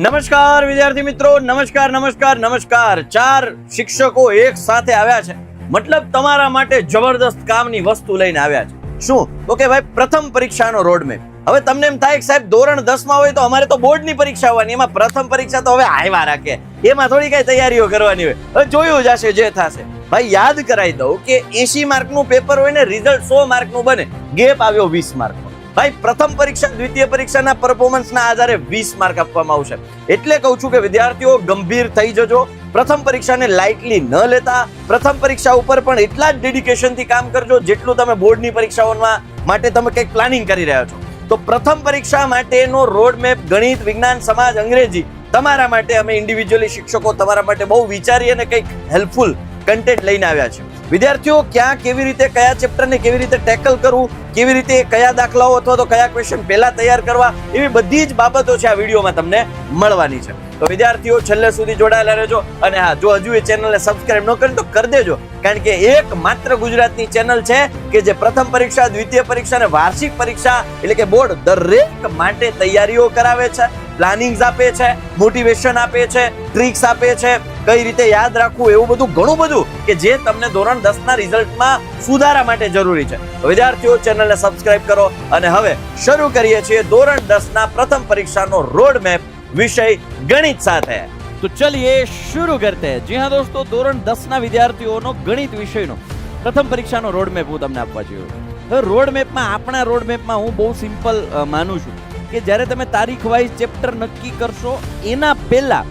નમસ્કાર વિદ્યાર્થી મિત્રો, નમસ્કાર નમસ્કાર નમસ્કાર. 4 શિક્ષકો એક સાથે આવ્યા છે, મતલબ તમારા માટે જબરદસ્ત કામની વસ્તુ લઈને આવ્યા છે. શું? તો કે ભાઈ પ્રથમ પરીક્ષાનો રોડમેપ. હવે તમને એમ થાય કે સાહેબ ધોરણ 10 માં હોય તો અમારે તો બોર્ડની પરીક્ષા આવવાની, એમાં પ્રથમ પરીક્ષા તો હવે આવ્યા રાખે, એમાં થોડી કઈ તૈયારીઓ કરવાની હોય, હવે જોયું જશે જે થશે. ભાઈ યાદ કરાવી દઉં કે 80 માર્કનું પેપર હોય ને રિઝલ્ટ 100 માર્કનું બને, ગેપ આવ્યો 20 માર્કનો. ભાઈ પ્રથમ પરીક્ષા દ્વિતીય પરીક્ષાના પરફોર્મન્સના આધારે 20 માર્ક આપવામાં આવશે. એટલે કહું છું કે વિદ્યાર્થીઓ ગંભીર થઈ જજો, પ્રથમ પરીક્ષાને લાઇટલી ન લેતા, પ્રથમ પરીક્ષા ઉપર પણ એટલા જ ડેડિકેશનથી કામ કરજો જેટલું તમે બોર્ડની પરીક્ષાઓમાં માટે તમે કંઈક પ્લાનિંગ કરી રહ્યા છો. તો પ્રથમ પરીક્ષા માટેનો રોડમેપ ગણિત, વિજ્ઞાન, સમાજ, અંગ્રેજી તમારા માટે અમે ઇન્ડિવિજ્યુઅલી શિક્ષકો તમારા માટે બહુ વિચારી અને કંઈક હેલ્પફુલ કન્ટેન્ટ લઈને આવ્યા છે. વિદ્યાર્થીઓ ક્યાં કેવી રીતે કયા ચેપ્ટરને કેવી રીતે ટેકલ કરવું, કેવી રીતે કયા દાખલાઓ અથવા તો કયા ક્વેશ્ચન પહેલા તૈયાર કરવા, એવી બધી જ બાબતો છે આ વિડીયોમાં તમને મળવાની છે. તો વિદ્યાર્થીઓ છેલ્લે સુધી જોડાયેલા રહેજો. અને હા, જો હજુ એ ચેનલને સબસ્ક્રાઇબ ન કરી તો કરી દેજો, કારણ કે એક માત્ર ગુજરાતની ચેનલ છે કે જે પ્રથમ પરીક્ષા, દ્વિતીય પરીક્ષા અને વાર્ષિક પરીક્ષા એટલે કે બોર્ડ દરેક માટે તૈયારીઓ કરાવે છે, પ્લાનિંગ્સ આપે છે, મોટિવેશન આપે છે, ટ્રિક્સ આપે છે, કઈ રીતે યાદ રાખવું, એવું બધું ઘણું બધું કે જે તમને ધોરણ 10 ના રિઝલ્ટમાં સુધારા માટે જરૂરી છે. વિદ્યાર્થીઓ ચેનલને સબસ્ક્રાઇબ કરો અને હવે શરૂ કરીએ છીએ ધોરણ 10 ના પ્રથમ પરીક્ષાનો રોડ મેપ વિષય ગણિત સાથે. તો ચલિए शुरू करते हैं. જી હા દોસ્તો, ધોરણ 10 ના વિદ્યાર્થીઓનો ગણિત વિષયનો પ્રથમ પરીક્ષાનો રોડ મેપ હું તમને આપવા જઈ રહ્યો છું. હવે રોડ મેપમાં, આપણા રોડ મેપમાં હું બહુ સિમ્પલ માનું છું કે જ્યારે તમે તારીખ વાઇઝ ચેપ્ટર નક્કી કરશો એના પહેલા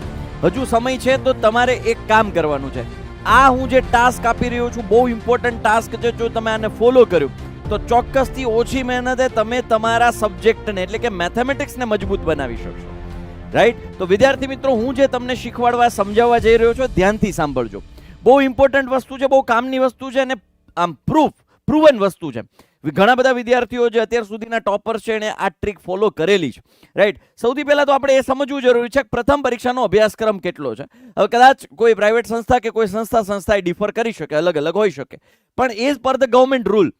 હજુ સમય છે તો તમારે એક કામ કરવાનું છે. આ હું જે ટાસ્ક આપી રહ્યો છું બહુ ઇમ્પોર્ટન્ટ ટાસ્ક છે. જો તમે આને ફોલો કર્યું તો ચોક્કસથી ઓછી મહેનતે તમે તમારા સબ્જેક્ટને એટલે કે મેથેમેટિક્સને મજબૂત બનાવી શકશો. રાઈટ? તો વિદ્યાર્થી મિત્રો, હું જે તમને શીખવાડવા સમજાવવા જઈ રહ્યો છું ધ્યાનથી સાંભળજો. બહુ ઇમ્પોર્ટન્ટ વસ્તુ છે, બહુ કામની વસ્તુ છે અને આમ પ્રૂવન વસ્તુ છે. ઘણા બધા વિદ્યાર્થીઓ જે અત્યાર સુધીના ટોપર છે એને આ ટ્રીક ફોલો કરેલી છે. રાઈટ? સૌથી પહેલા તો આપણે એ સમજવું જરૂરી છે કે પ્રથમ પરીક્ષાનો અભ્યાસક્રમ કેટલો છે. હવે કદાચ કોઈ પ્રાઇવેટ સંસ્થા કે કોઈ સંસ્થાએ ડિફર કરી શકે, અલગ અલગ હોઈ શકે, પણ as per the government rule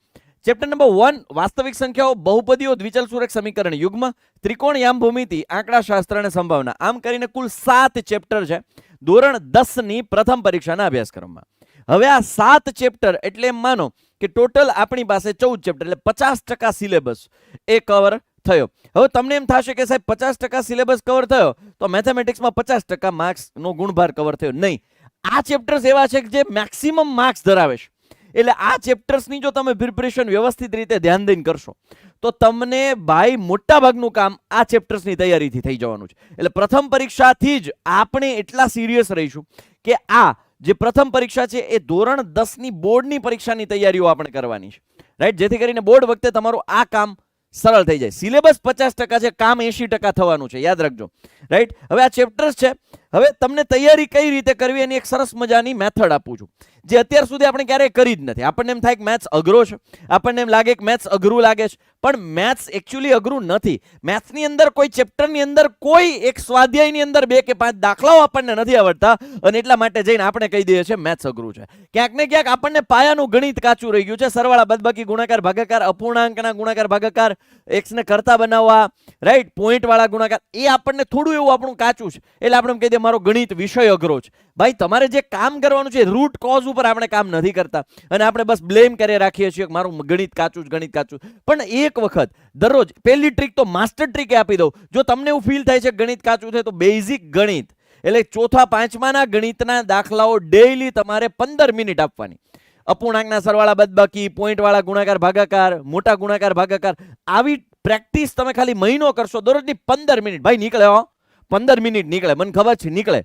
chapter number 1 વાસ્તવિક સંખ્યાઓ, બહુપદીઓ, દ્વિચલ સુરેખ સમીકરણ, યુગ્મ, ત્રિકોણ, યામ, ભૂમિતિ, આંકડાશાસ્ત્ર અને સંભાવના, આમ કરીને કુલ 7 ચેપ્ટર છે ધોરણ 10 ની પ્રથમ પરીક્ષાના અભ્યાસક્રમમાં. હવે આ 7 ચેપ્ટર એટલે એમ માનો કે ટોટલ આપણી પાસે 14 ચેપ્ટર એટલે 50% સિલેબસ એ કવર થયો. હવે તમને એમ થશે કે સાહેબ 50% સિલેબસ કવર થયો તો મેથેમેટિક્સમાં 50% માર્ક્સનો ગુણભાર કવર થયો. નહીં, આ ચેપ્ટર્સ એવા છે કે જે મેક્સિમમ માર્ક્સ ધરાવે છે. એટલે આ ચેપ્ટર્સની જો તમે પ્રિપરેશન વ્યવસ્થિત રીતે ધ્યાન દઈને કરશો તો તમને ભાઈ મોટા ભાગનું કામ આ ચેપ્ટર્સની તૈયારીથી થઈ જવાનું છે. એટલે પ્રથમ પરીક્ષાથી જ આપણે એટલા સિરિયસ રહીશું કે આ જે પ્રથમ પરીક્ષા છે એ ધોરણ 10 ની બોર્ડની પરીક્ષાની તૈયારીઓ આપણે કરવાની છે. રાઈટ? જેથી કરીને બોર્ડ વખતે તમારું આ કામ સરળ થઈ જાય. સિલેબસ 50% છે, કામ 80% થવાનું છે, યાદ રાખજો. રાઈટ? હવે આ ચેપ્ટર્સ છે. હવે તમને તૈયારી કઈ રીતે કરવી એની એક સરસ મજાની મેથડ આપું છું, જે અત્યાર સુધી આપણે ક્યારેય કરી જ નથી. આપણને એમ થાય કે મેથ્સ અઘરો છે, આપણને એમ લાગે કે મેથ્સ અઘરું લાગે છે, પણ મેથ્સ એકચ્યુઅલી અઘરું નથી. મેથ્સની અંદર કોઈ ચેપ્ટરની અંદર કોઈ એક સ્વાધ્યાયની અંદર 2 કે 5 દાખલાઓ આપણને નથી આવડતા અને એટલા માટે જઈને આપણે કહી દઈએ છીએ મેથ્સ અઘરું છે. ક્યાંક ને ક્યાંક આપણને પાયાનું ગણિત કાચું રહી ગયું છે. સરવાળા, બાદબાકી, ગુણાકાર, ભાગાકાર, અપૂર્ણાંકના ગુણાકાર ભાગાકાર, એક્સ ને કરતા બનાવવા, રાઈટ, પોઈન્ટ વાળા ગુણાકાર, એ આપણને થોડું એવું આપણું કાચું છે. એટલે આપણે કહી દઈએ મારો ગણિત વિષય અઘરો છે. ભાઈ તમારે જે કામ કરવાનું છે રૂટ કોઝ ઉપર આપણે કામ નથી કરતા અને આપણે બસ બ્લેમ કરી રાખીએ છીએ કે મારું ગણિત કાચું જ, ગણિત કાચું. પણ એક વખત દરરોજ પહેલી ટ્રીક તો માસ્ટર ટ્રીક આપી દઉં. જો તમને એવું ફીલ થાય છે ગણિત કાચું છે તો બેઝિક ગણિત એટલે ચોથા પાંચમાના ગણિતના દાખલાઓ ડેઈલી તમારે 15 મિનિટ આપવાની. અપૂર્ણાંકના સરવાળા, બાદબાકી, પોઈન્ટ વાળા ગુણાકાર ભાગાકાર, મોટા ગુણાકાર ભાગાકાર, આવી પ્રેક્ટિસ તમે ખાલી મહિનો કરશો, દરરોજની 15 મિનિટ. ભાઈ નીકળે હો, 15 મિનિટ નીકળે, મને ખબર છે નીકળે.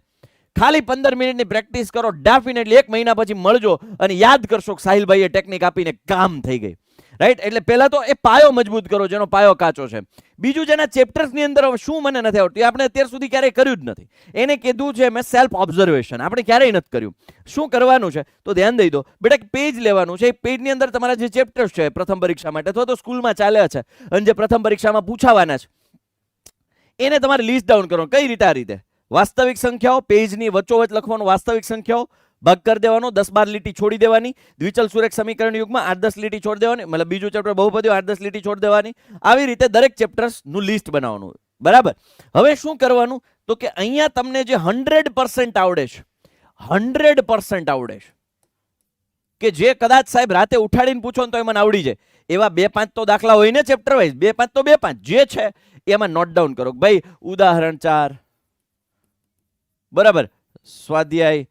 ખાલી 15 મિનિટની પ્રેક્ટિસ કરો, ડેફિનેટલી 1 મહિના પછી મળજો અને યાદ કરશો કે સાહિલભાઈએ ટેકનિક આપીને કામ થઈ ગઈ. રાઈટ? એટલે પહેલા તો એ પાયો મજબૂત કરો જેનો પાયો કાચો છે. બીજું, જેના ચેપ્ટર્સની અંદર શું મને નથી આવડતું, આપણે અત્યાર સુધી ક્યારેય કર્યું જ નથી, એને કીધું છે મેં સેલ્ફ ઓબ્ઝર્વેશન. આપણે ક્યારેય નથી કર્યું. શું કરવાનું છે તો ધ્યાન દઈ દો બેટા, એક પેજ લેવાનું છે. એ પેજની અંદર તમારા જે ચેપ્ટર્સ છે પ્રથમ પરીક્ષા માટે અથવા તો સ્કૂલમાં ચાલ્યા છે અને જે પ્રથમ પરીક્ષામાં પૂછાવાના છે એને તમારે લિસ્ટ ડાઉન કરવાનું. કઈ રીતે? આ રીતે વાસ્તવિક સંખ્યાઓ, પેજની વચ્ચોવચ લખવાનું વાસ્તવિક સંખ્યાઓ, ભાગ કરી દેવાનો, 10-12 લીટી છોડી દેવાની, દ્વિચલ સુરેખ સમીકરણ યુગમાં 8-10 લીટી છોડી દેવાની, મતલબ બીજું ચેપ્ટર બહુપદીઓ 8-10 લીટી છોડી દેવાની. આવી રીતે દરેક ચેપ્ટર્સનું લિસ્ટ બનાવવાનું. બરાબર. હવે શું કરવાનું તો કે અહીંયા તમને જે 100% આવડે છે, 100% આવડે છે, કે જે કદાચ સાહેબ રાતે ઉઠાડીને પૂછો ને તો મને આવડી જાય, એવા 2-5 તો દાખલા હોય ને ચેપ્ટર વાઇઝ, 2-5 તો 2-5 જે છે એમાં નોટ ડાઉન કરો. ભાઈ ઉદાહરણ 4, બરાબર, સ્વાધ્યાય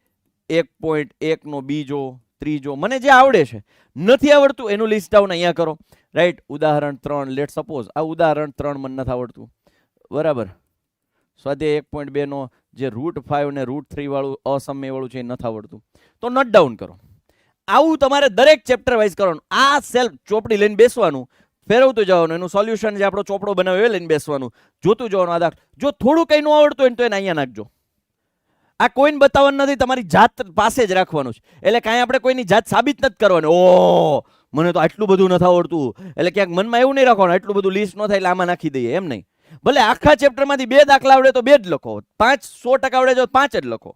1.1 નો બીજો ત્રીજો, મને જે આવડે છે, નથી આવડતું એનું લિસ્ટ ડાઉન અહીંયા કરો. રાઈટ, ઉદાહરણ 3, લેટ સપોઝ આ ઉદાહરણ 3 મને નથી આવડતું, બરાબર. સ્વાધ્યાય 1.2 નો જે √5 ને √3 વાળું અસમય વાળું છે એ નથી આવડતું, તો નોટ ડાઉન કરો. આવું તમારે દરેક ચેપ્ટર વાઇઝ કરવાનું. આ સેલ્ફ ચોપડી લઈને બેસવાનું, ફેરવતું જવાનું, એનું સોલ્યુશન જે આપણો ચોપડો બનાવ્યો એ લઈને બેસવાનું, જોતું જવાનું. આ દાખલા જો થોડું કંઈ ન આવડતું હોય ને તો એને અહીંયા નાખજો. આ કોઈને બતાવવાનું નથી, તમારી જાત પાસે જ રાખવાનું છે. એટલે કાંઈ આપણે કોઈની જાત સાબિત નથી કરવાની. ઓ મને તો આટલું બધું નથી આવડતું, એટલે ક્યાંક મનમાં એવું નહીં રાખવાનું આટલું બધું લિસ્ટ ન થાય એટલે આમાં નાખી દઈએ, એમ નહીં. ભલે આખા ચેપ્ટરમાંથી 2 દાખલા આવડે તો 2 જ લખો, 100% આવડે તો 5 જ લખો,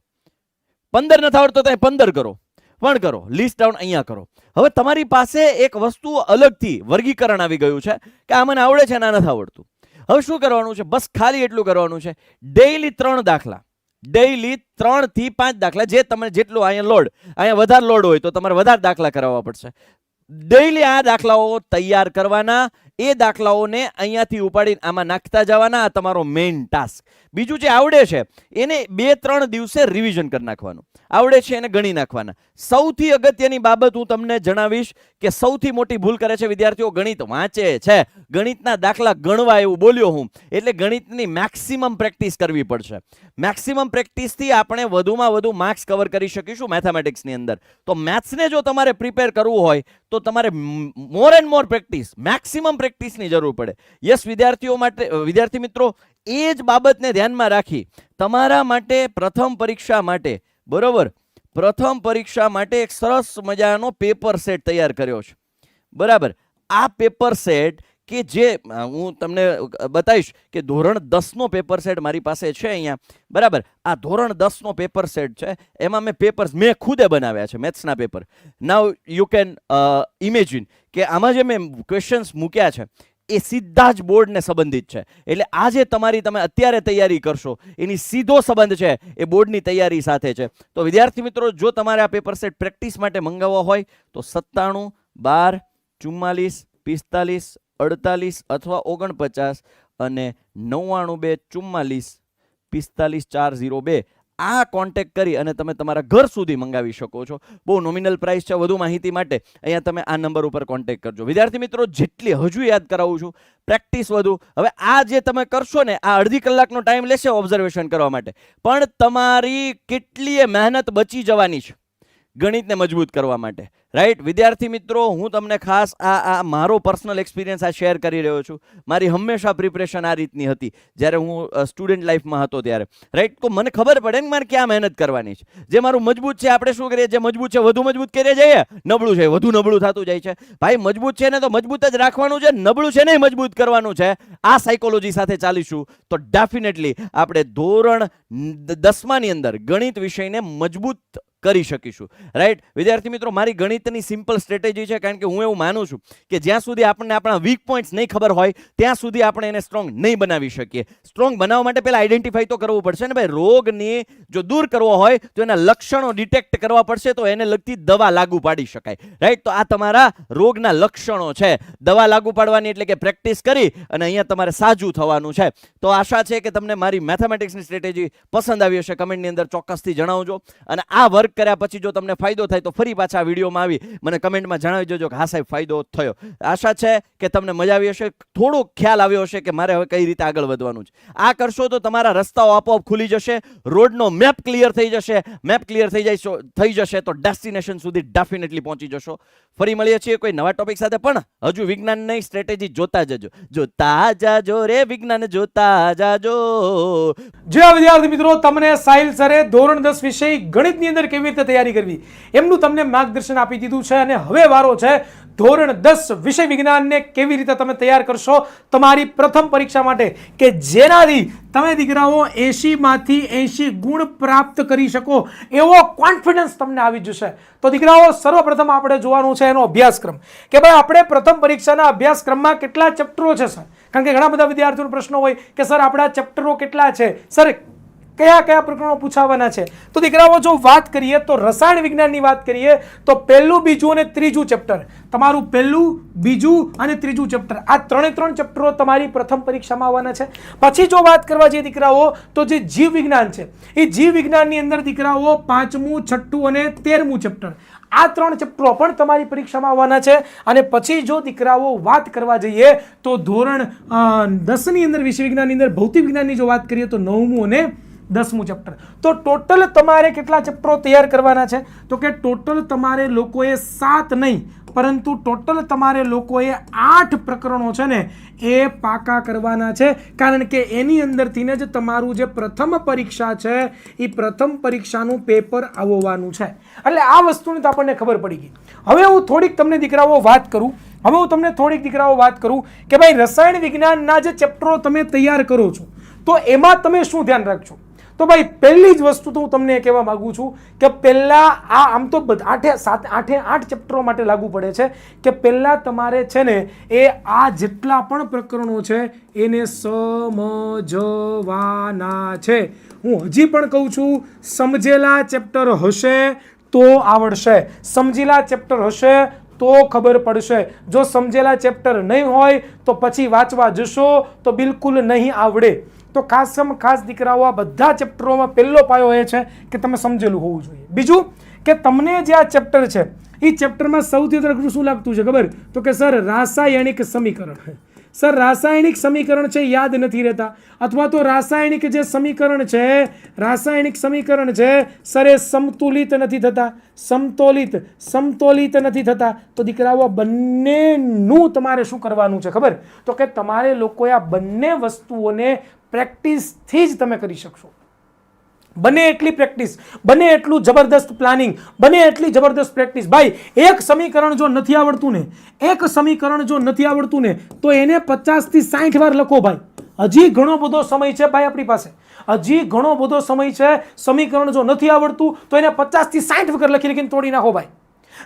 15 નથી આવડતો તો 15 કરો, પણ કરો. લિસ્ટ ડાઉન અહીંયા કરો. હવે તમારી પાસે એક વસ્તુ અલગથી વર્ગીકરણ આવી ગયું છે કે આ મને આવડે છે ને આ નથી આવડતું. હવે શું કરવાનું છે? બસ ખાલી એટલું કરવાનું છે, ડેઈલી 3 દાખલા, ડેઈલી 3 થી 5 દાખલા, જે તમે જેટલું અહીંયા લોડ, અહીંયા વધારે લોડ હોય તો તમારે વધારે દાખલા કરાવવા પડશે. ડેઈલી આ દાખલાઓ તૈયાર કરવાના, એ દાખલાઓને અહીંયાથી ઉપાડીને આમાં નાખતા જવાના. આ તમારો મેઇન ટાસ્ક. બીજું જે આવડે છે એને 2-3 દિવસે રિવિઝન કરી નાખવાનું. આવડે છે એને ગણી નાખવાના. સૌથી અગત્યની બાબત હું તમને જણાવીશ કે સૌથી મોટી ભૂલ કરે છે વિદ્યાર્થીઓ, ગણિત વાંચે છે, ગણિતના દાખલા ગણવા એવું બોલ્યો હું, એટલે ગણિતની મેક્સિમમ પ્રેક્ટિસ કરવી પડશે. મેક્સિમમ પ્રેક્ટિસથી આપણે વધુમાં વધુ માર્ક્સ કવર કરી શકીશું મેથેમેટિક્સની અંદર. તો મેથ્સને જો તમારે પ્રિપેર કરવું હોય તો તમારે more and more practice, maximum પ્રેક્ટિસની જરૂર પડે. યસ વિદ્યાર્થીઓ માટે, વિદ્યાર્થી મિત્રો, એ જ બાબતને ધ્યાનમાં રાખી તમારા માટે પ્રથમ પરીક્ષા માટે, બરોબર, પ્રથમ પરીક્ષા માટે એક સરસ મજાનો પેપર સેટ તૈયાર કર્યો છે. બરાબર, આ પેપર સેટ કે જે હું તમને બતાવીશ કે ધોરણ 10 નો પેપર સેટ મારી પાસે છે અહીંયા. બરાબર, આ ધોરણ 10 નો પેપર સેટ છે, એમાં મેં પેપર્સ મેં ખુદે બનાવ્યા છે, મેથ્સના paper. Now you can imagine કે આમાં જે મેં ક્વેશ્ચન્સ મૂક્યા છે એ સીધા જ બોર્ડને સંબંધિત છે. એટલે આ જે તમે અત્યારે તૈયારી કરશો એની સીધો સંબંધ છે એ બોર્ડની તૈયારી સાથે છે. તો વિદ્યાર્થી મિત્રો, જો તમારે આ પેપર સેટ પ્રેક્ટિસ માટે મંગાવવા હોય તો 97 12 44 45 48 અથવા 49 અને 99 2 44 45 402 આ કોન્ટેક્ટ કરી અને તમે તમારા ઘર સુધી મંગાવી શકો છો. બહુ નોમિનલ પ્રાઇસ છે. વધુ માહિતી માટે અહીંયા તમે આ નંબર ઉપર કોન્ટેક્ટ કરજો. વિદ્યાર્થી મિત્રો, જેટલી હજુ યાદ કરાવું છું, પ્રેક્ટિસ વધુ. હવે આ જે તમે કરશો ને, આ અડધી કલાકનો ટાઈમ લેશે ઓબ્ઝર્વેશન કરવા માટે, પણ તમારી કેટલીય મહેનત બચી જવાની છે ગણિતને મજબૂત કરવા માટે. રાઈટ વિદ્યાર્થી મિત્રો, હું તમને ખાસ આ મારો પર્સનલ એક્સપિરિયન્સ આ શેર કરી રહ્યો છું. મારી હંમેશા પ્રિપરેશન આ રીતની હતી જ્યારે હું સ્ટુડન્ટ લાઈફમાં હતો ત્યારે. રાઈટ, તો મને ખબર પડે ને મારે ક્યાં મહેનત કરવાની છે. જે મારું મજબૂત છે આપણે શું કરીએ, જે મજબૂત છે વધુ મજબૂત કરીએ જઈએ, નબળું છે વધુ નબળું થતું જાય છે. ભાઈ મજબૂત છે ને તો મજબૂત જ રાખવાનું છે, નબળું છે ને મજબૂત કરવાનું છે. આ સાયકોલોજી સાથે ચાલીશું તો ડેફિનેટલી આપણે ધોરણ 10 ની અંદર ગણિત વિષયને મજબૂત કરી શકીશું. રાઈટ વિદ્યાર્થી મિત્રો, મારી ગણિતની સિમ્પલ સ્ટ્રેટેજી છે, કારણ કે હું એવું માનું છું કે જ્યાં સુધી આપણને આપણા વીક પોઈન્ટ્સ નહીં ખબર હોય ત્યાં સુધી આપણે એને સ્ટ્રોંગ નહીં બનાવી શકીએ. સ્ટ્રોંગ બનાવવા માટે પહેલા આઈડેન્ટિફાઈ તો કરવું પડશે ને ભાઈ. રોગને જો દૂર કરવો હોય તો એના લક્ષણો ડિટેક્ટ કરવા પડશે, તો એને લગતી દવા લાગુ પાડી શકાય. રાઈટ, તો આ તમારા રોગના લક્ષણો છે. દવા લાગુ પાડવાની એટલે કે પ્રેક્ટિસ કરી અને અહીંયા તમારે સાજું થવાનું છે. તો આશા છે કે તમને મારી મેથેમેટિક્સની સ્ટ્રેટેજી પસંદ આવી હશે. કમેન્ટની અંદર ચોક્કસથી જણાવજો. અને આ વર્ક કર્યા પછી જો તમને ફાયદો થાય તો ફરી પાછા વિડીયોમાં આવી મને કમેન્ટમાં જણાવી દેજો કે હા સાહેબ ફાયદો થયો. આશા છે કે તમને મજા આવી હશે, થોડો ખ્યાલ આવ્યો હશે કે મારે હવે કઈ રીતે આગળ વધવાનું છે. આ કરશો તો તમારા રસ્તાઓ આપોઆપ ખુલી જશે, રોડનો મેપ ક્લિયર થઈ જશે. મેપ ક્લિયર થઈ જશે તો ડેસ્ટિનેશન સુધી ડેફિનેટલી પહોંચી જશો. ફરી મળીએ છીએ કોઈ નવા ટોપિક સાથે, પણ હજુ વિજ્ઞાનની સ્ટ્રેટેજી જોતા જજો, જોતા જાજો રે વિજ્ઞાન, જોતા જાજો. જે વિદ્યાર્થી મિત્રો, તમને સાહિલ સરે ધોરણ 10 વિષય ગણિતની અંદર કેવી રીતે તૈયારી કરવી એમનું તમને માર્ગદર્શન આપી દીધું છે અને હવે વારો છે ધોરણ 10 વિષય વિજ્ઞાનને કેવી રીતે તમે તૈયાર કરશો તમારી પ્રથમ પરીક્ષા માટે, કે જેનાથી તમે દીકરાઓ 80 માંથી 80 ગુણ પ્રાપ્ત કરી શકો એવો કોન્ફિડન્સ તમને આવી જશે. તો દીકરાઓ સર્વપ્રથમ આપણે જોવાનું છે એનો અભ્યાસક્રમ, કે ભાઈ આપણે પ્રથમ પરીક્ષાના અભ્યાસક્રમમાં કેટલા ચેપ્ટરો છે સર. કારણ કે ઘણા બધા વિદ્યાર્થીઓનો પ્રશ્ન હોય કે સર આપણા ચેપ્ટરો કેટલા છે, સર કયા કયા પ્રકરણો પૂછાવાના છે. તો દીકરાઓ જો વાત કરીએ તો રસાયણ વિજ્ઞાનની વાત કરીએ તો પહેલું, બીજું અને ત્રીજું ચેપ્ટર, તમારું પહેલું, બીજું અને ત્રીજું ચેપ્ટર, આ ત્રણે ત્રણ ચેપ્ટરો તમારી પ્રથમ પરીક્ષામાં આવવાના છે. પછી જો વાત કરવા જઈએ દીકરાઓ તો જે જીવ વિજ્ઞાન છે એ જીવ વિજ્ઞાનની અંદર દીકરાઓ 5મું, 6ઠું અને 13મું ચેપ્ટર, આ ત્રણ ચેપ્ટરો પણ તમારી પરીક્ષામાં આવવાના છે. અને પછી જો દીકરાઓ વાત કરવા જઈએ તો ધોરણ 10 ની અંદર વિષય વિજ્ઞાનની અંદર ભૌતિક વિજ્ઞાનની જો વાત કરીએ તો 9મું અને 10મું ચેપ્ટર. તો ટોટલ તમારે કેટલા ચેપ્ટરો તૈયાર કરવાના છે, તો કે ટોટલ તમારે લોકોએ 7 નહીં પરંતુ ટોટલ તમારે લોકોએ 8 પ્રકરણો છે ને એ પાકા કરવાના છે. કારણ કે એની અંદરથી જ તમારું જે પ્રથમ પરીક્ષા છે એ પ્રથમ પરીક્ષાનું પેપર આવવાનું છે. એટલે આ વસ્તુની તો આપણને ખબર પડી ગઈ. હવે હું થોડીક તમને દીકરાઓ વાત કરું કે ભાઈ રસાયણ વિજ્ઞાનના જે ચેપ્ટરો તમે તૈયાર કરો છો તો એમાં તમે શું ધ્યાન રાખજો. તો ભાઈ પહેલી જ વસ્તુ તો હું તમને કહેવા માંગુ છું કે પહેલા આમ તો 8 ચેપ્ટરો માટે લાગુ પડે છે કે પહેલા તમારે છે ને એ આ જેટલા પણ પ્રકરણો છે એને સમજવાના છે. હું હજી પણ કહું છું, સમજેલા ચેપ્ટર હશે તો આવડશે, સમજેલા ચેપ્ટર હશે તો ખબર પડશે. જો સમજેલા ચેપ્ટર નહીં હોય તો પછી વાંચવા જશો તો બિલકુલ નહીં આવડે. તો ખાસ દીકરાઓ આ બધા ચેપ્ટરોમાં પહેલો પાયો એ છે કે તમે સમજેલું હોવું જોઈએ. બીજું કે તમને જે આ ચેપ્ટર છે એ ચેપ્ટરમાં સૌથી વધારે શું લાગતું છે ખબર, તો કે સર રાસાયણિક સમીકરણ. સર રાસાયણિક સમીકરણ છે યાદ નથી રહેતા, અથવા તો રાસાયણિક જે સમીકરણ છે સર એ સમતુલિત નથી થતા, સમતોલિત નથી થતા. તો દીકરાઓ બંનેનું તમારે શું કરવાનું છે ખબર, તો કે તમારે લોકોએ આ બંને વસ્તુઓને પ્રેક્ટિસથી જ તમે કરી શકશો. બને એટલી પ્રેક્ટિસ, બને એટલું જબરદસ્ત પ્લાનિંગ, બને એટલી જબરદસ્ત પ્રેક્ટિસ. ભાઈ એક સમીકરણ જો નથી આવડતું ને તો એને 50 થી 60 વાર લખો. ભાઈ હજી ઘણો બધો સમય છે ભાઈ આપણી પાસે, હજી ઘણો બધો સમય છે. સમીકરણ જો નથી આવડતું તો એને 50 થી 60 વખત લખીને તોડી નાખો. ભાઈ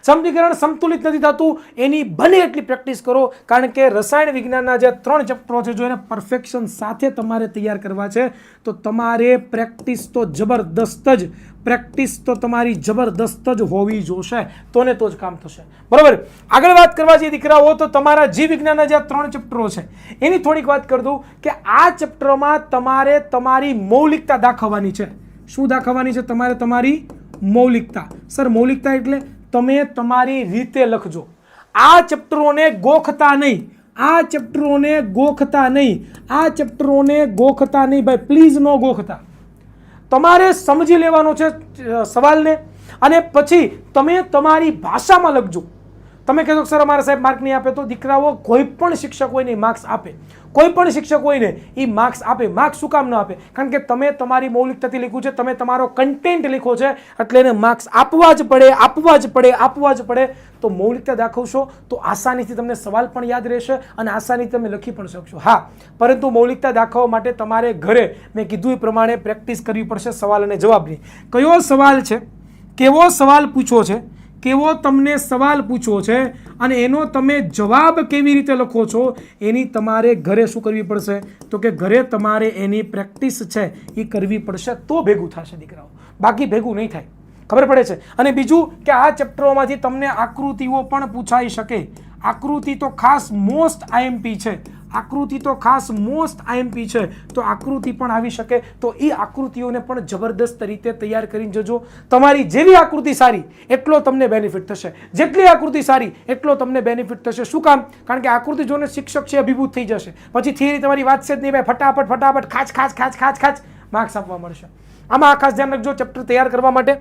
સમીકરણ સંતુલિત નથી થતું એની બને એટલી પ્રેક્ટિસ કરો. કારણ કે રસાયણ વિજ્ઞાનના જે 3 ચેપ્ટરો છે જો એને પરફેક્શન સાથે તમારે તૈયાર કરવા છે તો તમારે પ્રેક્ટિસ તો તમારી જબરદસ્ત જ હોવી જોશે. તો જ કામ થશે. બરાબર. આગળ વાત કરવા જઈએ દીકરાઓ તો તમારા જીવ વિજ્ઞાનના જે 3 ચેપ્ટરો છે એની થોડીક વાત કરી દઉં કે આ ચેપ્ટરમાં તમારે તમારી મૌલિકતા દાખવવાની છે. શું દાખવવાની છે? તમારે તમારી મૌલિકતા. સર મૌલિકતા એટલે તમે તમારી રીતે લખજો. આ ચેપ્ટરોને ગોખતા નહીં ભાઈ, પ્લીઝ નો ગોખતા. તમારે સમજી લેવાનો છે સવાલને અને પછી તમે તમારી ભાષામાં લખજો. તમે કહેશો સર અમારા સાહેબ માર્ક નહીં આપે, તો દીકરાઓ કોઈ પણ શિક્ષક હોય ને માર્ક્સ આપે. માર્ક્સ શું કામ ન આપે? કારણ કે તમે તમારી મૌલિકતાથી લખ્યું છે, તમે તમારો કન્ટેન્ટ લખો છે એટલે એને માર્ક્સ આપવા જ પડે. તો મૌલિકતા દાખવશો તો આસાનીથી તમને સવાલ પણ યાદ રહેશે અને આસાનીથી તમે લખી પણ શકશો. હા, પરંતુ મૌલિકતા દાખવવા માટે તમારે ઘરે મેં કીધું એ પ્રમાણે પ્રેક્ટિસ કરવી પડશે સવાલ અને જવાબની. કયો સવાલ છે, કેવો સવાલ પૂછો છે, કેવો તમને સવાલ પૂછવો છે અને એનો તમે જવાબ કેવી રીતે લખો છો એની તમારે ઘરે શું કરવી પડશે, તો કે ઘરે તમારે એની પ્રેક્ટિસ છે એ કરવી પડશે તો ભેગું થશે દીકરાઓ, બાકી ભેગું નહીં થાય. ખબર પડે છે? અને બીજું કે આ ચેપ્ટરોમાંથી તમને આકૃતિઓ પણ પૂછાઈ શકે. આકૃતિ તો ખાસ મોસ્ટ આઈએમપી છે. તો આકૃતિ પણ આવી શકે. તો એ આકૃતિઓને પણ જબરદસ્ત રીતે તૈયાર કરીને જજો. તમારી જેવી આકૃતિ સારી એટલો તમને બેનિફિટ થશે, જેટલી આકૃતિ સારી એટલો તમને બેનિફિટ થશે. શું કામ? કારણ કે આકૃતિ જોઈને શિક્ષક છે અભિભૂત થઈ જશે. પછી થિયરી તમારી વાંચશે જ નહીં ભાઈ, ફટાફટ ખાચ માર્ક્સ આપવા મળશે. આમાં આ ખાસ ધ્યાન રાખજો ચેપ્ટર તૈયાર કરવા માટે.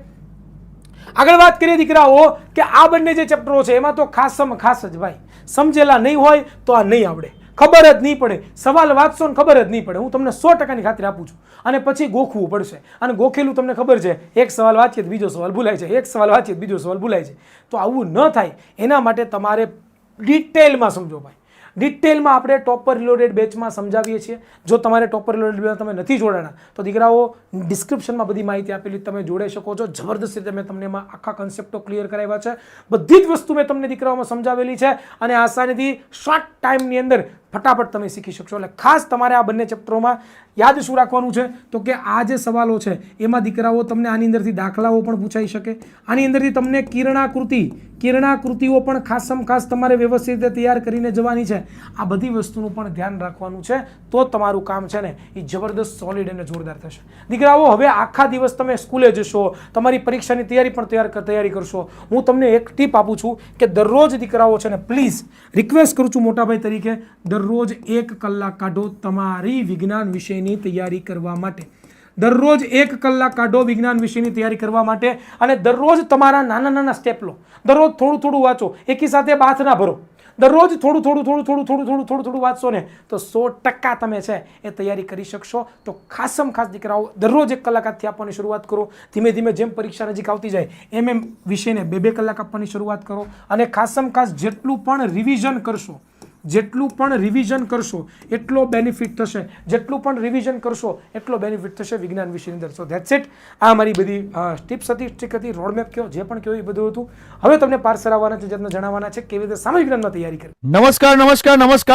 આગળ વાત કરીએ દીકરાઓ કે આ બંને જે ચેપ્ટરો છે એમાં તો ખાસ જ ભાઈ સમજેલા નહીં હોય તો આ નહીં આવડે, ખબર જ નહીં પડે. સવાલ વાંચશો ને ખબર જ નહીં પડે. હું તમને 100% ખાતરી આપું છું. અને પછી ગોખવું પડશે. અને ગોખેલું તમને ખબર છે, એક સવાલ વાંચીએ બીજો સવાલ ભૂલાય છે, તો આવું ન થાય એના માટે તમારે ડિટેલમાં સમજો ભાઈ, ડિટેલમાં આપણે ટોપર રિલોડેડ બેચમાં સમજાવીએ છીએ. જો તમારે ટોપર રિલોડેડ બેચમાં તમે નથી જોડાણા તો દીકરાઓ ડિસ્ક્રિપ્શનમાં બધી માહિતી આપેલી, તમે જોડાઈ શકો છો. જબરદસ્ત રીતે મેં તમને એમાં આખા કન્સેપ્ટો ક્લિયર કરાવ્યા છે. બધી જ વસ્તુ મેં તમને દીકરાઓમાં સમજાવેલી છે અને આસાનીથી શોર્ટ ટાઈમની અંદર ફટાફટ તમે શીખી શકશો. એટલે ખાસ તમારે આ બંને ચેપ્ટરોમાં યાદ શું રાખવાનું છે તો કે આ જે સવાલો છે એમાં દીકરાઓ તમને આની અંદરથી દાખલાઓ પણ પૂછાઈ શકે, આની અંદરથી તમને કિરણાકૃતિઓ પણ ખાસમ ખાસ તમારે વ્યવસ્થિત રીતે તૈયાર કરીને જવાની છે. આ બધી વસ્તુનું પણ ધ્યાન રાખવાનું છે, તો તમારું કામ છે ને એ જબરદસ્ત સોલિડ અને જોરદાર થશે. દીકરાઓ હવે આખા દિવસ તમે સ્કૂલે જશો, તમારી પરીક્ષાની તૈયારી પણ તૈયારી કરશો. હું તમને એક ટીપ આપું છું કે દરરોજ દીકરાઓ છે ને પ્લીઝ રિક્વેસ્ટ કરું છું મોટાભાઈ તરીકે, દરરોજ 1 કલાક કાઢો તમારી વિજ્ઞાન વિષયની તૈયારી કરવા માટે. દરરોજ 1 કલાક કાઢો વિજ્ઞાન વિષયની તૈયારી કરવા માટે અને દરરોજ તમારા નાના નાના સ્ટેપ લો. દરરોજ થોડું થોડું વાંચો, એકી સાથે બાથ ના ભરો. દરરોજ થોડું વાંચશો ને તો 100% તમે છે એ તૈયારી કરી શકશો. તો ખાસમ ખાસ દીકરાઓ દરરોજ 1 કલાક આજથી આપવાની શરૂઆત કરો. ધીમે ધીમે જેમ પરીક્ષા નજીક આવતી જાય એમ વિષયને 2-2 કલાક આપવાની શરૂઆત કરો. અને ખાસમ ખાસ જેટલું પણ રિવિઝન કરશો એટલો બેનિફિટ થશે. એટલો બેનિફિટ થશે વિજ્ઞાન વિષયની અંદર. સો ધેટ્સ ઇટ. આ મારી બધી ટિપ્સ હતી, ટ્રીક હતી, રોડમેપ કયો જે પણ કયો એ બધું હતું. હવે તમને પાર્સલ આવવાના છે, જેમને જણાવવાના છે કેવી રીતે સામાજિક વિજ્ઞાનમાં તૈયારી કરવી.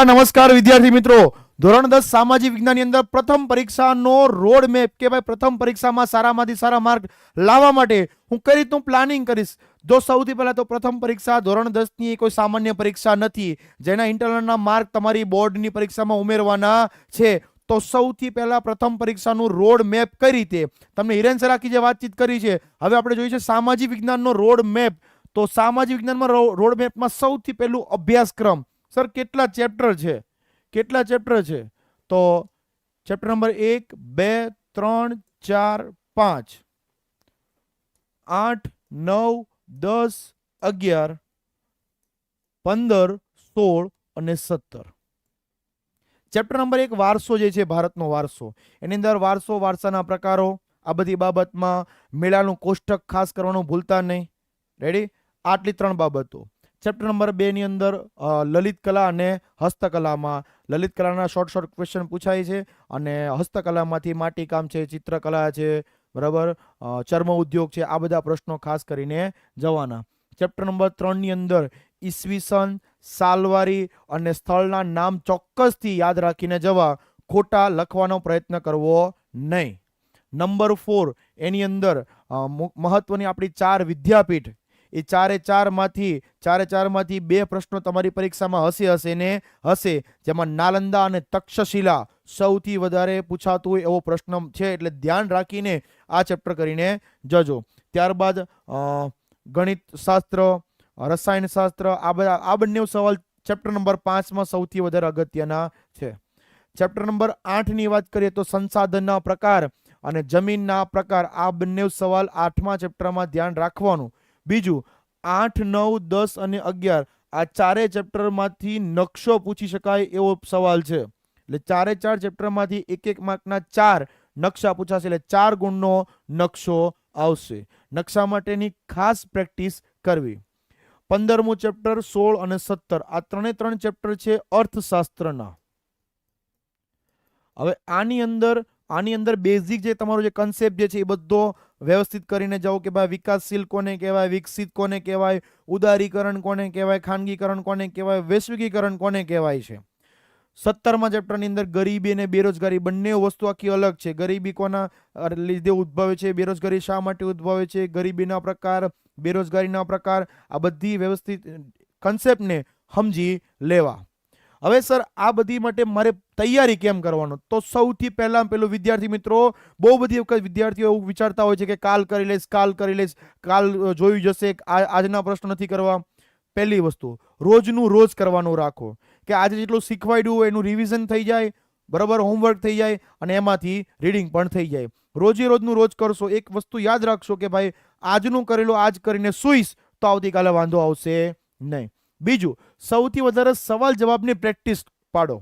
નમસ્કાર વિદ્યાર્થી મિત્રો. ધોરણ 10 સામાજિક વિજ્ઞાનની અંદર પ્રથમ પરીક્ષાનો રોડ મેપ કે ભાઈ પ્રથમ પરીક્ષામાં સારામાંથી સારા માર્ક લાવવા માટે હું કઈ રીતનું પ્લાનિંગ કરીશ. જો સૌથી પહેલા તો પ્રથમ પરીક્ષા ધોરણ 10 ની કોઈ સામાન્ય પરીક્ષા નથી, જેના ઇન્ટરનલના માર્ક તમારી બોર્ડની પરીક્ષામાં ઉમેરવાના છે. તો સૌથી પહેલા પ્રથમ પરીક્ષાનું રોડ મેપ કઈ રીતે, તમને હિરેન સર આખી જે વાતચીત કરી છે, હવે આપણે જોઈએ છે સામાજિક વિજ્ઞાનનો રોડ મેપ. તો સામાજિક વિજ્ઞાનમાં રોડ મેપમાં સૌથી પહેલું અભ્યાસક્રમ. સર કેટલા ચેપ્ટર છે? તો ચેપ્ટર નંબર 1, 2, 3, 4, 5, 8, 9, 10, 11, 15, 16 અને 17. ચેપ્ટર નંબર 1 વારસો જે છે, ભારતનો વારસો. એની અંદર વારસાના પ્રકારો, આ બધી બાબતમાં મેળાનું કોષ્ટક ખાસ કરવાનું ભૂલતા નહીં. રેડી? આટલી 3 બાબતો. ચેપ્ટર નંબર 2 ની અંદર લલિત કલા અને હસ્તકલામાં લલિત કલાના શોર્ટ ક્વેશ્ચન પૂછાય છે અને હસ્તકલામાંથી માટીકામ છે, ચિત્રકલા છે, બરાબર, ચર્મ ઉદ્યોગ છે, આ બધા પ્રશ્નો ખાસ કરીને જવાના. ચેપ્ટર નંબર 3 ની અંદર ઈસવીસન, સાલવારી અને સ્થળના નામ ચોક્કસથી યાદ રાખીને જવા, ખોટા લખવાનો પ્રયત્ન કરવો નહીં. નંબર 4 એની અંદર મહત્વની આપણી 4 વિદ્યાપીઠ, એ 4 માંથી 2 પ્રશ્નો તમારી પરીક્ષામાં હશે, જેમાં નાલંદા અને તક્ષશિલા સૌથી વધારે પૂછાતું હોય એવો પ્રશ્ન છે, એટલે ધ્યાન રાખીને આ ચેપ્ટર કરીને જજો. ત્યારબાદ ગણિત શાસ્ત્ર, રસાયણ શાસ્ત્ર, આ બંને સવાલ ચેપ્ટર નંબર 5 માં સૌથી વધારે અગત્યના છે. ચેપ્ટર નંબર 8 ની વાત કરીએ તો સંસાધનના પ્રકાર અને જમીનના પ્રકાર, આ બંને સવાલ 8મા ચેપ્ટરમાં ધ્યાન રાખવાનું. બીજું 8, 9, 10 અને 11 આ 4 ચેપ્ટરમાંથી નકશો પૂછી શકાય એવો સવાલ છે. એટલે 4 ચેપ્ટરમાંથી 1 માર્કના 4 નકશા પૂછાશે, એટલે 4 ગુણનો નકશો આવશે. નકશા માટેની ખાસ પ્રેક્ટિસ કરવી. 15મું ચેપ્ટર, 16 અને 17 આ 3 ચેપ્ટર છે અર્થશાસ્ત્રના. હવે આની અંદર બેઝિક જે તમારો જે કન્સેપ્ટ જે છે એ બધો વ્યવસ્થિત કરીને જાઓ કે ભાઈ વિકાસશીલ કોને કહેવાય, વિકસિત કોને કહેવાય, ઉદારીકરણ કોને કહેવાય, ખાનગીકરણ કોને કહેવાય, વૈશ્વિકીકરણ કોને કહેવાય છે. 17મા ચેપ્ટરની અંદર ગરીબી અને બેરોજગારી બંને વસ્તુ આખી અલગ છે. ગરીબી કોના લીધે ઉદ્ભવે છે, બેરોજગારી શા માટે ઉદ્ભવે છે, ગરીબીના પ્રકાર, બેરોજગારીના પ્રકાર, આ બધી વ્યવસ્થિત કન્સેપ્ટને સમજી લેવા. હવે સર આ બધી માટે મારે તૈયારી કેમ કરવાનો, તો સૌથી પહેલું વિદ્યાર્થી મિત્રો, બહુ બધી વખત વિદ્યાર્થીઓ એવું વિચારતા હોય છે કે કાલ કરી લઈશ, કાલ જોયું જશે, આજના પ્રશ્નો નથી કરવા. પહેલી વસ્તુ, રોજનું રોજ કરવાનું રાખો કે આજે જેટલું શીખવાડ્યું હોય એનું રિવિઝન થઈ જાય, બરાબર, હોમવર્ક થઈ જાય અને એમાંથી રીડિંગ પણ થઈ જાય. રોજનું રોજ કરશો. એક વસ્તુ યાદ રાખશો કે ભાઈ આજનું કરેલું આજ કરીને સુઈશ તો આવતીકાલે વાંધો આવશે નહીં. બીજું, સૌથી વધારે સવાલ જવાબની પ્રેક્ટિસ પાડો.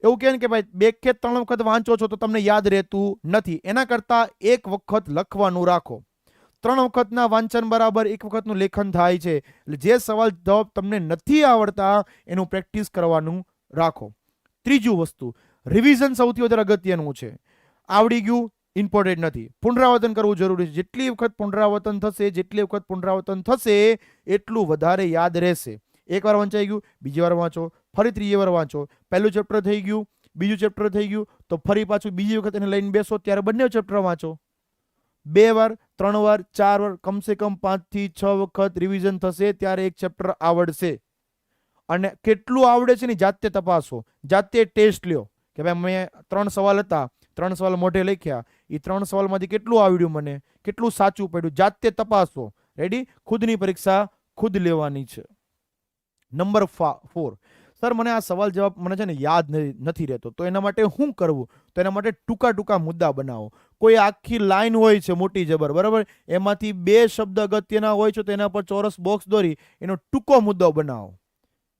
એવું કહે કે ભાઈ 2 કે 3 વખત વાંચો છો તો તમને યાદ રહેતું નથી, એના કરતાં 1 વખત લખવાનું રાખો. 3 વખતના વાંચન બરાબર 1 વખતનું લેખન થાય છે. એટલે જે સવાલ જવાબ તમને નથી આવડતા એનું પ્રેક્ટિસ કરવાનું રાખો. ત્રીજું વસ્તુ, રિવિઝન સૌથી વધારે અગત્યનું છે. આવડી ગયું ઇમ્પોર્ટન્ટ નથી, પુનરાવર્તન કરવું જરૂરી છે. જેટલી વખત પુનરાવર્તન થશે એટલું વધારે યાદ રહેશે. એકવાર વંચાઈ ગયું, બીજી વાર વાંચો, ફરી ત્રીજી વાર વાંચો. પહેલું ચેપ્ટર થઈ ગયું, બીજું ચેપ્ટર થઈ ગયું, તો ફરી પાછું બીજી વખત એને લઈને બેસો ત્યારે બંને ચેપ્ટર વાંચો. 2 વાર, 3 વાર, 4 વાર, કમસે કમ 5 થી 6 વખત રિવિઝન થશે ત્યારે એક ચેપ્ટર આવડશે. અને કેટલું આવડે છે ને જાતે તપાસો, જાતે ટેસ્ટ લ્યો કે ભાઈ મેં 3 સવાલ હતા, 3 સવાલ મોઢે લખ્યા, એ 3 સવાલમાંથી કેટલું આવડ્યું, મને કેટલું સાચું પડ્યું, જાતે તપાસો. રેડી? ખુદની પરીક્ષા ખુદ લેવાની છે. નંબર 4, સર મને આ સવાલ જવાબ મને છે ને યાદ નથી રહેતો, તો એના માટે શું કરવું? તો એના માટે ટૂંકા મુદ્દા બનાવો. કોઈ આખી લાઈન હોય છે મોટી જબર, બરાબર, એમાંથી 2 શબ્દ અગત્યના હોય છે, તો એના પર ચોરસ બોક્સ દોરી એનો ટૂંકો મુદ્દો બનાવો.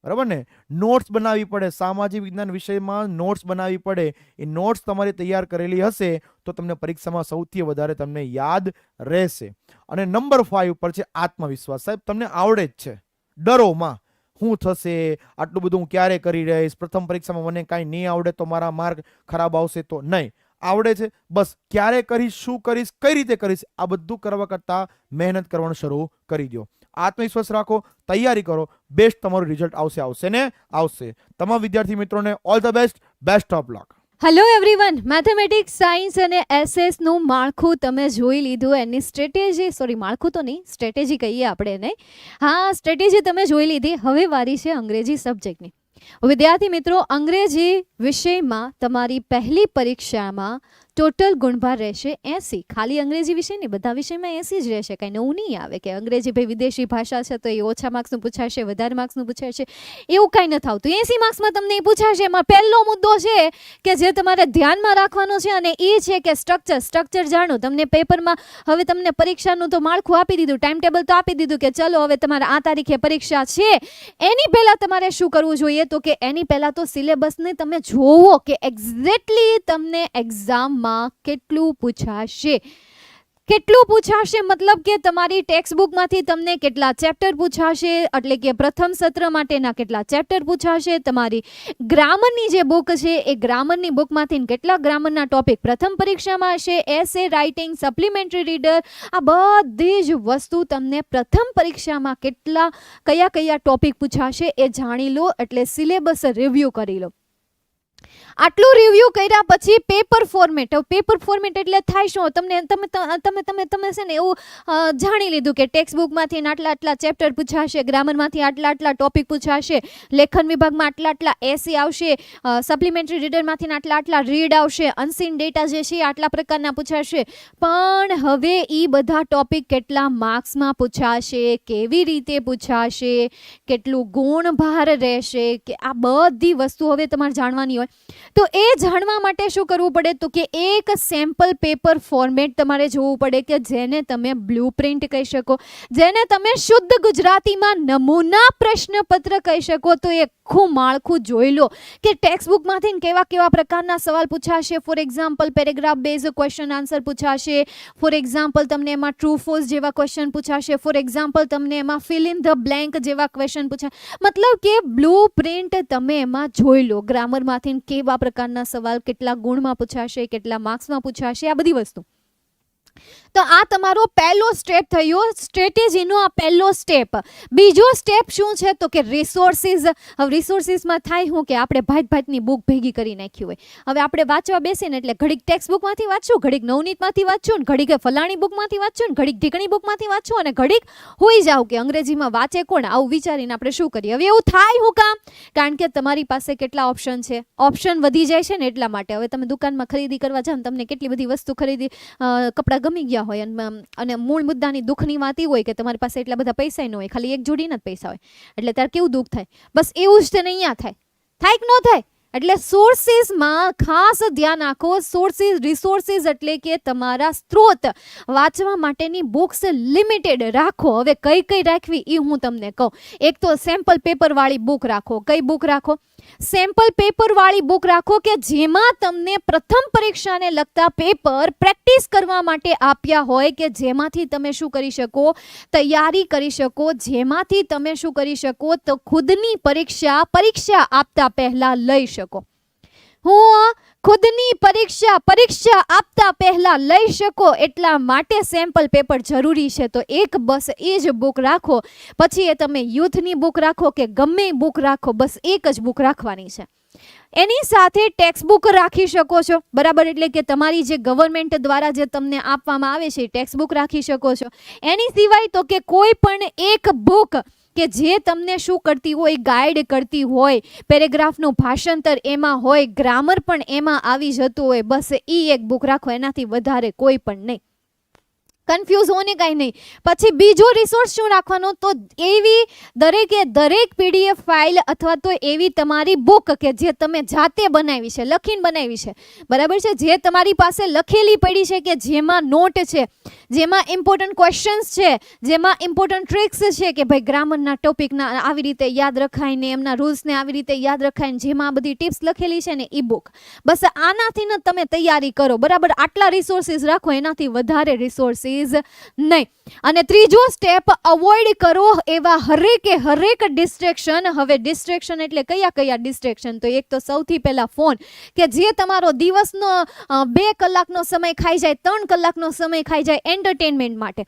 બરાબર ને? નોટ્સ બનાવવી પડે, સામાજિક વિજ્ઞાન વિષયમાં નોટ્સ બનાવવી પડે. એ નોટ્સ તમારી તૈયાર કરેલી હશે તો તમને પરીક્ષામાં સૌથી વધારે તમને યાદ રહેશે. અને નંબર 5 પર છે આત્મવિશ્વાસ. સાહેબ તમને આવડે જ છે, ડરો માં શું થશે, આટલું બધું હું ક્યારે કરી રહીશ, પ્રથમ પરીક્ષામાં મને કાંઈ નહીં આવડે તો મારા માર્ક ખરાબ આવશે. તો નહીં, આવડે છે, બસ ક્યારે કરીશ, શું કરીશ, કઈ રીતે કરીશ, આ બધું કરવા કરતાં મહેનત કરવાનું શરૂ કરી દો. આત્મવિશ્વાસ રાખો, તૈયારી કરો, બેસ્ટ તમારું રિઝલ્ટ આવશે ને આવશે. તમામ વિદ્યાર્થી મિત્રોને all the best, best of luck. Hello everyone, mathematics, science અને એસએસનું માળખું તમે જોઈ લીધું. એની સ્ટ્રેટેજી, માળખું તો નહીં, સ્ટ્રેટેજી કહીએ આપણે એને. હા, સ્ટ્રેટેજી તમે જોઈ લીધી. હવે વારી છે અંગ્રેજી સબ્જેક્ટની. વિદ્યાર્થી મિત્રો, અંગ્રેજી વિષયમાં તમારી પહેલી પરીક્ષામાં ટોટલ ગુણભાર રહેશે 80. ખાલી અંગ્રેજી વિષયની, બધા વિષયમાં 80 જ રહેશે. કાંઈ નવું નહીં આવે કે અંગ્રેજી ભાઈ વિદેશી ભાષા છે તો એ ઓછા માર્ક્સનું પૂછાશે, વધારે માર્ક્સનું પૂછાશે, એવું કાંઈ નથી આવતું. 80 માર્ક્સમાં તમને એ પૂછાશે. એમાં પહેલો મુદ્દો છે કે જે તમારે ધ્યાનમાં રાખવાનો છે, અને એ છે કે સ્ટ્રક્ચર જાણો. તમને પેપરમાં હવે તમને પરીક્ષાનું તો માળખું આપી દીધું, ટાઈમ ટેબલ તો આપી દીધું કે ચલો હવે તમારે આ તારીખે પરીક્ષા છે. એની પહેલાં તમારે શું કરવું જોઈએ? તો કે એની પહેલાં તો સિલેબસને તમે જોવો કે એક્ઝેક્ટલી તમને એક્ઝામમાં કેટલું પૂછાશે. મતલબ કે તમારી ટેક્સ્ટ બુકમાંથી તમને કેટલા ચેપ્ટર પૂછાશે, એટલે કે પ્રથમ સત્ર માટેના કેટલા ચેપ્ટર પૂછાશે. તમારી ગ્રામરની જે બુક છે એ ગ્રામરની બુકમાંથી કેટલા ગ્રામરના ટોપિક પ્રથમ પરીક્ષામાં હશે, એસે રાઇટિંગ, સપ્લિમેન્ટરી રીડર, આ બધી જ વસ્તુ તમને પ્રથમ પરીક્ષામાં કયા ટોપિક પૂછાશે એ જાણી લો. એટલે સિલેબસ રિવ્યૂ કરી લો. આટલું રિવ્યૂ કર્યા પછી પેપર ફોર્મેટ એટલે થાય શું? તમે છે ને એવું જાણી લીધું કે ટેક્સ્ટ બુકમાંથી આટલા ચેપ્ટર પૂછાશે, ગ્રામરમાંથી આટલા ટોપિક પૂછાશે, લેખન વિભાગમાં આટલા એસી આવશે, સપ્લિમેન્ટરી રીડરમાંથી આટલા રીડ આવશે, અનસીન ડેટા જે છે આટલા પ્રકારના પૂછાશે. પણ હવે એ બધા ટોપિક કેટલા માર્ક્સમાં પૂછાશે, કેવી રીતે પૂછાશે, કેટલું ગુણભાર રહેશે, કે આ બધી વસ્તુ હવે તમારે જાણવાની હોય. તો એ જાણવા માટે શું કરવું પડે? તો કે એક સેમ્પલ પેપર ફોર્મેટ તમારે જોવું પડે કે જેને તમે બ્લુપ્રિન્ટ કહી શકો, જેને તમે શુદ્ધ ગુજરાતીમાં નમૂના પ્રશ્નપત્ર કહી શકો. તો એ આખું માળખું જોઈ લો કે ટેક્સ્ટ બુકમાંથી કેવા પ્રકારના સવાલ પૂછાશે. For example paragraph base question answer પૂછાશે. ફોર એક્ઝામ્પલ તમને એમાં ટ્રુ ફોલ્સ જેવા ક્વેશ્ચન પૂછાશે. ફોર એક્ઝામ્પલ તમને એમાં ફિલ ઇન ધ બ્લેન્ક જેવા ક્વેશ્ચન પૂછાશે. મતલબ કે બ્લુપ્રિન્ટ તમે એમાં જોઈ લો. ગ્રામરમાંથી કેવા પ્રકારના સવાલ કેટલા ગુણમાં પૂછાશે, કેટલા માર્ક્સમાં પૂછાશે, આ બધી વસ્તુ. તો આ તમારો પહેલો સ્ટેપ થયો, સ્ટ્રેટેજીનો આ પહેલો સ્ટેપ. બીજો સ્ટેપ શું છે? તો કે રિસોર્સિસ. હવે રિસોર્સિસમાં થાય શું કે આપણે ભાતની બુક ભેગી કરી નાખી હોય. હવે આપણે વાંચવા બેસીને એટલે ઘડીક ટેક્સ્ટ બુકમાંથી વાંચશું, ઘડીક નવનીતમાંથી વાંચશું, ઘડીક ફલાણી બુકમાંથી વાંચશું, ઘડીક ઢીકણી બુકમાંથી વાંચશું, અને ઘડીક હોઈ જાવ કે અંગ્રેજીમાં વાંચે કોણ, આવું વિચારીને આપણે શું કરીએ. હવે એવું થાય શું કામ? કારણ કે તમારી પાસે કેટલા ઓપ્શન છે, ઓપ્શન વધી જાય છે ને એટલા માટે. હવે તમે દુકાનમાં ખરીદી કરવા જાઓ, તમને કેટલી બધી વસ્તુ કપડાં ગમી ગયા હોય, અને મૂળ મુદ્દાની દુઃખની વાત એ હોય કે તમારી પાસે એટલા બધા પૈસા ન હોય, ખાલી એક જોડીના જ પૈસા હોય, એટલે ત્યારે કેવું દુઃખ થાય. બસ એવું જ તેને અહીંયા થાય કે ન થાય? એટલે સોર્સિસમાં ખાસ ધ્યાન રાખો. સોર્સિસ રિસોર્સિસ એટલે કે તમારા સ્ત્રોત વાંચવા માટેની બુક્સ લિમિટેડ રાખો. હવે કઈ કઈ રાખવી એ હું તમને કહું. એક તો સેમ્પલ પેપર વાળી બુક રાખો. કઈ બુક રાખો? સેમ્પલ પેપર વાળી બુક રાખો કે જેમાં તમને પ્રથમ પરીક્ષાને લગતા પેપર પ્રેક્ટિસ કરવા માટે આપ્યા હોય, કે જેમાંથી તમે શું કરી શકો, તૈયારી કરી શકો, જેમાંથી તમે શું કરી શકો તો ખુદની પરીક્ષા આપતા પહેલા લઈ શકો. હું ખુદની પરીક્ષા આપતા પહેલા લઈ શકો એટલા માટે સેમ્પલ પેપર જરૂરી છે. તો એક બસ એ જ બુક રાખો. પછી એ તમે યુથની બુક રાખો કે ગમે બુક રાખો, બસ એક જ બુક રાખવાની છે. એની સાથે ટેક્સ્ટ બુક રાખી શકો છો, બરાબર. એટલે કે તમારી જે ગવર્મેન્ટ દ્વારા જે તમને આપવામાં આવે છે એ ટેક્સ્ટ બુક રાખી શકો છો. એની સિવાય તો કે કોઈ પણ એક બુક કે જે તમને શું કરતી હોય, ગાઈડ કરતી હોય, પેરેગ્રાફનું ભાષાંતર એમાં હોય, ગ્રામર પણ એમાં આવી જતું હોય, બસ એ એક બુક રાખો. એનાથી વધારે કોઈ પણ નહીં. કન્ફ્યુઝ હોને કાંઈ નહીં. પછી બીજો રિસોર્સ શું રાખવાનો, તો એવી દરેક પીડીએફ ફાઇલ અથવા તો એવી તમારી બુક કે જે તમે જાતે બનાવી છે, લખીને બનાવી છે, બરાબર છે, જે તમારી પાસે લખેલી પડી છે, કે જેમાં નોટ છે, જેમાં ઇમ્પોર્ટન્ટ ક્વેશ્ચન્સ છે, જેમાં ઇમ્પોર્ટન્ટ ટ્રિક્સ છે, કે ભાઈ ગ્રામરના ટોપિકના આવી રીતે યાદ રખાય ને એમના રૂલ્સને આવી રીતે યાદ રખાય, જેમાં બધી ટિપ્સ લખેલી છે ને એ બુક. બસ આનાથી ને તમે તૈયારી કરો, બરાબર. આટલા રિસોર્સિસ રાખો, એનાથી વધારે રિસોર્સિસ નહીં. અને ત્રીજો સ્ટેપ, અવોઇડ કરો એવા હરેક ડિસ્ટ્રેક્શન. હવે ડિસ્ટ્રેક્શન એટલે કયા ડિસ્ટ્રેક્શન, તો એક તો સૌથી પહેલા ફોન, કે જે તમારો દિવસનો 2 કલાકનો સમય ખાઈ જાય, 3 કલાકનો સમય ખાઈ જાય એન્ટરટેનમેન્ટ માટે.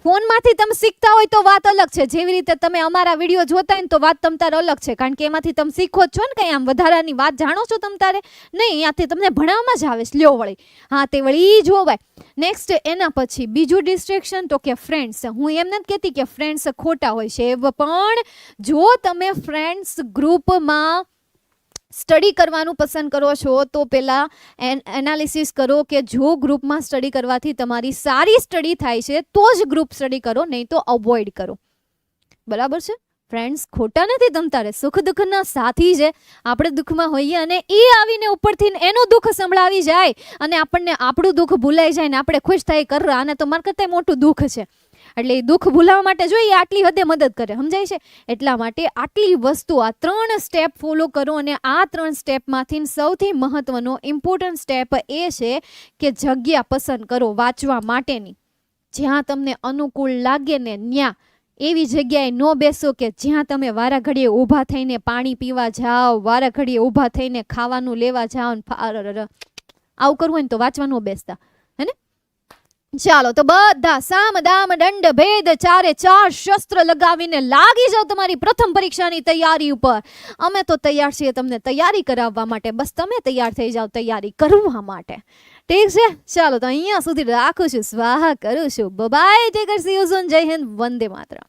ફોનમાંથી તમે શીખતા હોય તો વાત અલગ છે. જેવી રીતે તમે અમારા વિડીયો જોતા હોય ને તો વાત તમતારે અલગ છે, કારણ કે એમાંથી તમે શીખો છો ને, કંઈ આમ વધારાની વાત જાણો છો તમતારે નહીં. અહીંયાથી તમને ભણાવવામાં જ આવે છે, લ્યો વળી. હા, તે વળી જોવાય. નેક્સ્ટ એના પછી બીજું ડિસ્ટ્રેક્શન તો કે ફ્રેન્ડ્સ. હું એમ નથી કહેતી કે ફ્રેન્ડ્સ ખોટા હોય છે, પણ જો તમે ફ્રેન્ડ્સ ગ્રુપમાં સ્ટડી કરવાનું પસંદ કરો છો તો પહેલાં એનાલિસિસ કરો કે જો ગ્રુપમાં સ્ટડી કરવાથી તમારી સારી સ્ટડી થાય છે તો જ ગ્રુપ સ્ટડી કરો, નહીં તો અવોઇડ કરો, બરાબર છે. ફ્રેન્ડ્સ ખોટા નથી તમતારે, સુખ દુઃખના સાથી છે. આપણે દુઃખમાં હોઈએ અને એ આવીને ઉપરથી એનું દુઃખ સંભળાવી જાય અને આપણને આપણું દુઃખ ભૂલાઈ જાય ને આપણે ખુશ થઈ કર, આને તો મારા કરતાં મોટું દુઃખ છે. એટલે એ દુઃખ ભૂલાવવા માટે જોઈએ આટલી હદે મદદ કરે, સમજાય છે. એટલા માટે આટલી વસ્તુ, આ 3 સ્ટેપ ફોલો કરો. અને આ 3 સ્ટેપમાંથી સૌથી મહત્વનો ઇમ્પોર્ટન્ટ સ્ટેપ એ છે કે જગ્યા પસંદ કરો વાંચવા માટેની. જ્યાં તમને અનુકૂળ લાગે ને ત્યાં એવી જગ્યાએ ન બેસો કે જ્યાં તમે વારા ઘડીએ ઊભા થઈને પાણી પીવા જાઓ, વારા ઘડીએ ઊભા થઈને ખાવાનું લેવા જાઓ. આવું કરવું હોય ને તો વાંચવા ન બેસતા, હે ને. ચાલો તો બધા સામ દામ દંડ ભેદ 4 શસ્ત્ર લગાવીને લાગી જાઓ તમારી પ્રથમ પરીક્ષાની તૈયારી ઉપર. અમે તો તૈયાર છીએ તમને તૈયારી કરાવવા માટે, બસ તમે તૈયાર થઈ જાઓ તૈયારી કરવા માટે. ઠીક છે, ચાલો તો અહીંયા સુધી રાખું છું, સ્વાહા કરું છું. Bye, take care, see you soon. જય હિન્દ, વંદે માતરમ.